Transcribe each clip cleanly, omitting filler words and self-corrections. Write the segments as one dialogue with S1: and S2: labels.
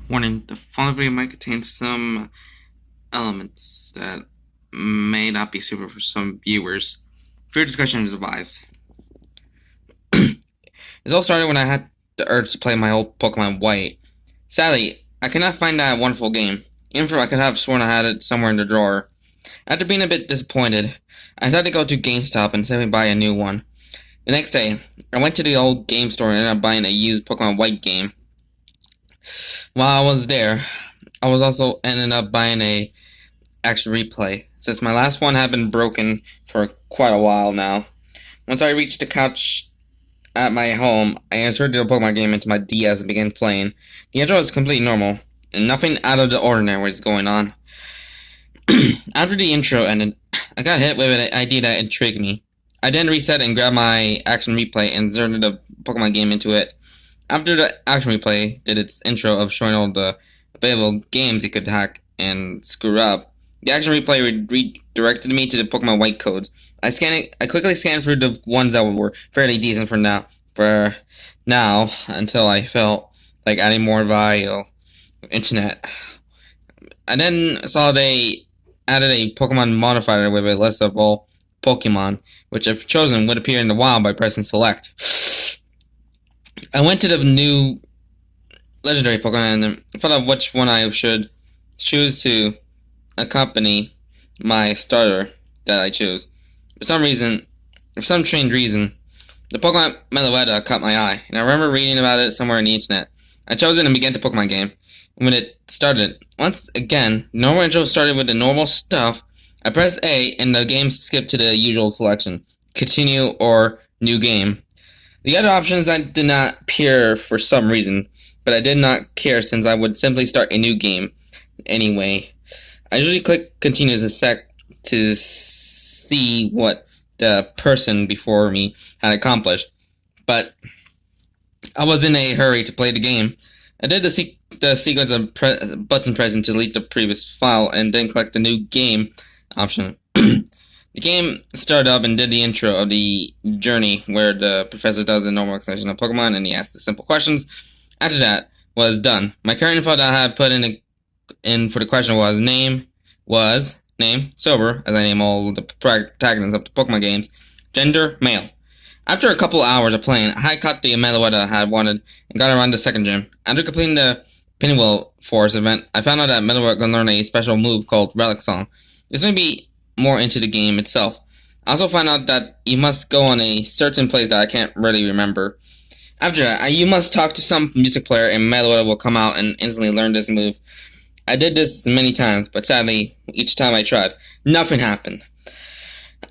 S1: Warning, the following video might contain some elements that may not be suitable for some viewers. Fair discussion is advised. It all started when I had the urge to play my old Pokemon White. Sadly, I cannot find that wonderful game, even though I could have sworn I had it somewhere in the drawer. After being a bit disappointed, I decided to go to GameStop and simply buy a new one. The next day, I went to the old game store and ended up buying a used Pokemon White game. While I was there, I was also ended up buying a action replay, since my last one had been broken for quite a while now. Once I reached the couch at my home, I inserted the Pokemon game into my DS and began playing. The intro was completely normal, and nothing out of the ordinary was going on. After the intro ended, I got hit with an idea that intrigued me. I then reset and grabbed my action replay and inserted the Pokemon game into it. After the action replay did its intro of showing all the available games it could hack and screw up, the action replay redirected me to the Pokemon White codes. I quickly scanned through the ones that were fairly decent for now until I felt like adding more via internet. I then saw they added a Pokemon modifier with a list of all Pokemon, which if chosen would appear in the wild by pressing select. I went to the new legendary Pokemon and thought of which one I should choose to accompany my starter that I chose. For some strange reason, the Pokemon Meloetta caught my eye, and I remember reading about it somewhere on the internet. I chose it and began the Pokemon game. When it started, once again, the normal intro started with the normal stuff. I pressed A, and the game skipped to the usual selection, continue or new game. The other options I did not appear for some reason, but I did not care since I would simply start a new game anyway. I usually click continue to see what the person before me had accomplished, but I was in a hurry to play the game. I did the sequence of button pressing to delete the previous file and then click the new game option. The game started up and did the intro of the journey where the professor does the normal explanation of Pokemon and he asks the simple questions. After that was done, my current info that I had put in for the question was name, sober, as I name all the protagonists of the Pokemon games, gender, male. After a couple hours of playing, I had caught the Meloetta I had wanted and got around the second gym. After completing the Pinwheel Force event, I found out that Meloetta can learn a special move called Relic Song. This may be more into the game itself. I also found out that you must go on a certain place that I can't really remember. After that, you must talk to some music player and Meloetta will come out and instantly learn this move. I did this many times, but sadly, each time I tried, nothing happened.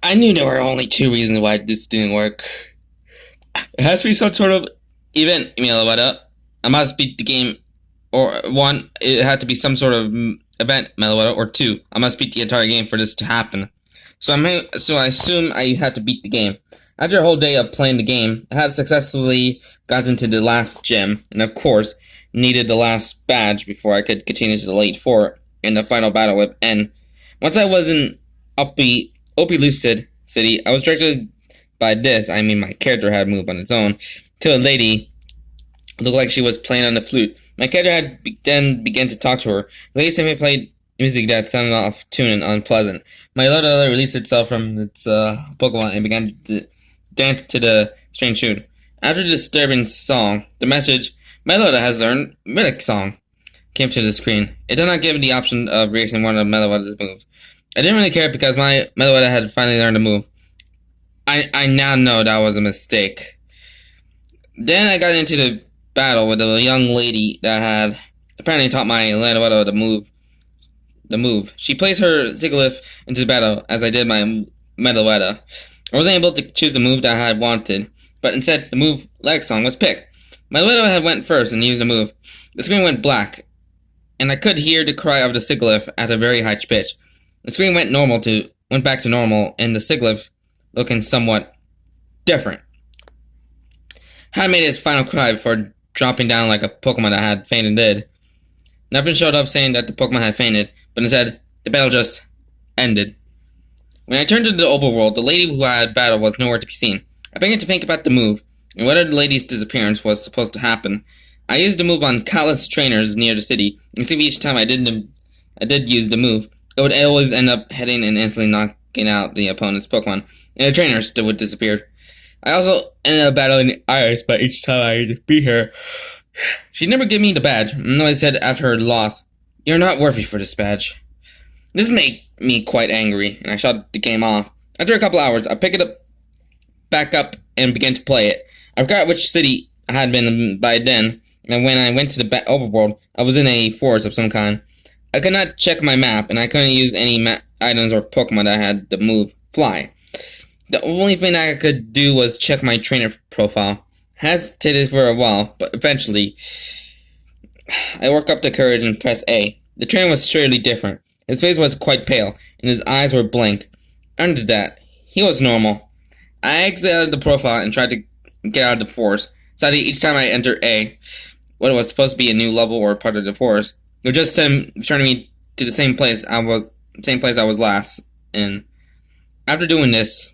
S1: I knew there were only two reasons why this didn't work. It has to be some sort of event, Meloetta. I must beat the game, or one, it had to be some sort of event, Meloetta, or two, I must beat the entire game for this to happen. So I assume I had to beat the game. After a whole day of playing the game, I had successfully gotten to the last gym, and of course, needed the last badge before I could continue to the Elite Four in the final battle with N. Once I was in Lucid City, I was directed by my character had moved on its own, to a lady who looked like she was playing on the flute. My character had then began to talk to her. The lady simply played music that sounded off tune and unpleasant. My Meloetta released itself from its Pokemon and began to dance to the strange tune. After the disturbing song, the message, Meloetta has learned Relic Song, came to the screen. It did not give the option of reacting one of Meloetta's moves. I didn't really care because my Meloetta had finally learned a move. I now know that was a mistake. Then I got into the battle with a young lady that had apparently taught my Meloetta the move. She placed her Sigilyph into the battle as I did my Meloetta. I wasn't able to choose the move that I had wanted, but instead the move Leg Song was picked. My Meloetta had went first and used the move. The screen went black, and I could hear the cry of the Sigilyph at a very high pitch. The screen went back to normal, and the Sigilyph looking somewhat different. Had made its final cry before dropping down like a Pokemon that had fainted did. Nothing showed up saying that the Pokemon had fainted, but instead, the battle just ended. When I turned to the overworld, the lady who I had battled was nowhere to be seen. I began to think about the move, and whether the lady's disappearance was supposed to happen. I used the move on countless trainers near the city. You see, each time I did use the move, it would always end up hitting and instantly knocking out the opponent's Pokemon, and the trainers would disappear. I also ended up battling Iris, but each time I beat her, she never gave me the badge. And I said after her loss, "You're not worthy for this badge." This made me quite angry, and I shut the game off. After a couple hours, I picked it back up and began to play it. I forgot which city I had been by then, and when I went to the overworld, I was in a forest of some kind. I could not check my map, and I couldn't use any items or Pokemon that had the move Fly. The only thing I could do was check my trainer profile. Hesitated for a while, but eventually, I worked up the courage and pressed A. The trainer was surely different. His face was quite pale, and his eyes were blank. Under that, he was normal. I exited the profile and tried to get out of the forest. Sadly, each time I entered A, what was supposed to be a new level or part of the forest, it would just return me to the same place I was last in. After doing this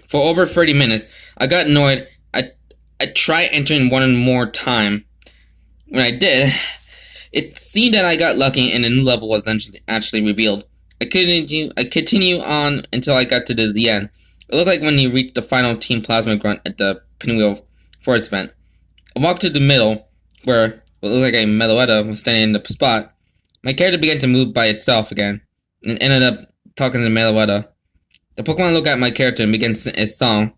S1: for over 30 minutes, I got annoyed. I tried entering one more time. When I did, it seemed that I got lucky and a new level was actually revealed. I continue on until I got to the end. It looked like when you reached the final Team Plasma grunt at the Pinwheel Forest event. I walked to the middle, where what looked like a Meloetta was standing in the spot. My character began to move by itself again, and ended up talking to Meloetta. The Pokemon looked at my character and began its song.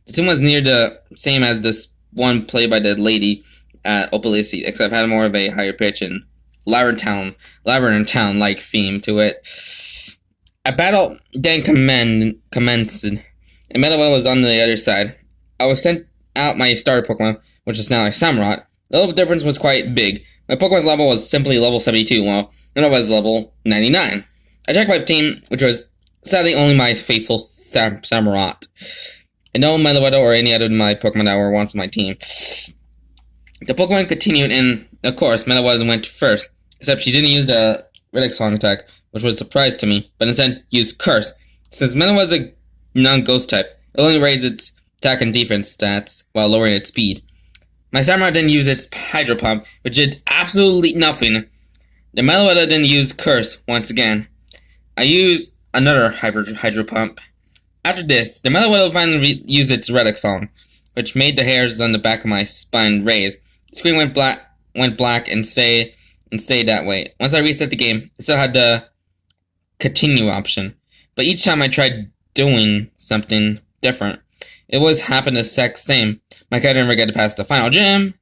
S1: The tune was near the same as this one played by the lady at Opalisi, except had more of a higher pitch and Labyrinth Town-like theme to it. A battle then commenced, and Meloetta was on the other side. I was sent out my starter Pokemon, which is now a Samurott. The level difference was quite big. My Pokemon's level was simply level 72, while Meloetta was level 99. I checked my team, which was sadly only my faithful Samurott, and no Meloetta or any other of my Pokemon that were once on my team. The Pokemon continued, and of course, Meloetta went first, except she didn't use the Relic Song attack, which was a surprise to me, but instead used Curse. Since Meloetta was a non-ghost type, it only raised its attack and defense stats while lowering its speed. My Samurott didn't use its Hydro Pump, which did absolutely nothing. The Meloetta didn't use Curse once again. I used another Hydro Pump. After this, the Meloetta finally used its Relic Song, which made the hairs on the back of my spine raise. The screen went black and stayed that way. Once I reset the game, it still had the continue option, but each time I tried doing something different, it always happened the exact same. My character never got to pass the final gym.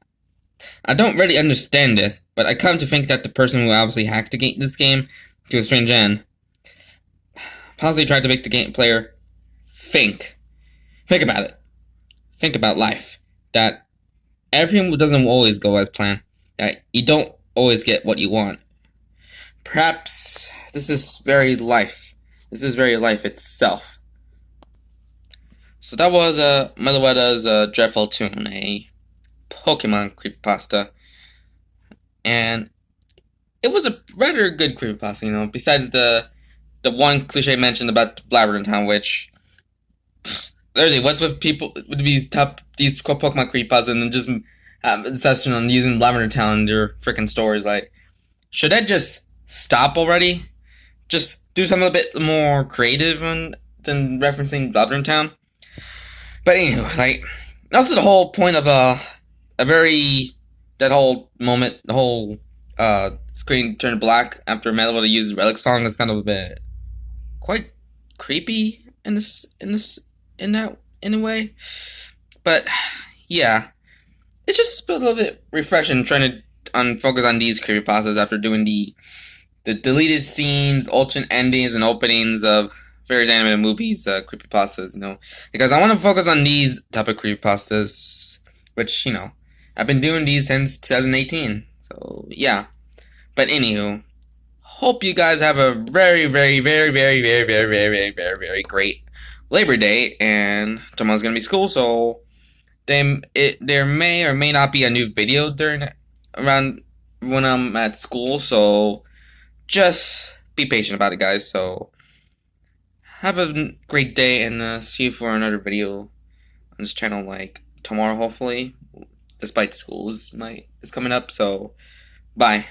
S1: I don't really understand this, but I come to think that the person who obviously hacked this game to a strange end possibly tried to make the game player think about it. Think about life. That everything doesn't always go as planned. That you don't always get what you want. Perhaps this is very life. This is very life itself. So that was Meloetta's Dreadful Tune, a Pokemon creepypasta. And it was a rather good creepypasta, besides the one cliche mentioned about Labyrinth Town, which seriously, what's with people with these Pokemon creepypastas and then just have an obsession on using Labyrinth Town in their freaking stories? Like, should that just stop already? Just do something a bit more creative than referencing Labyrinth Town. But anyway, also the whole point of that whole moment, the whole screen turned black after Meloetta used Relic Song is kind of a bit quite creepy in a way. But yeah, it's just a little bit refreshing trying to focus on these creepypastas after doing the deleted scenes, alternate endings, and openings of various animated movies, creepypastas, because I want to focus on these type of creepypastas, which, I've been doing these since 2018, so, yeah. But anywho, hope you guys have a very, very, very, very, very, very, very, very, very great Labor Day, and tomorrow's gonna be school, so there may or may not be a new video around when I'm at school, so just be patient about it, guys, so have a great day, and see you for another video on this channel, like, tomorrow, hopefully. despite school is coming up. So bye.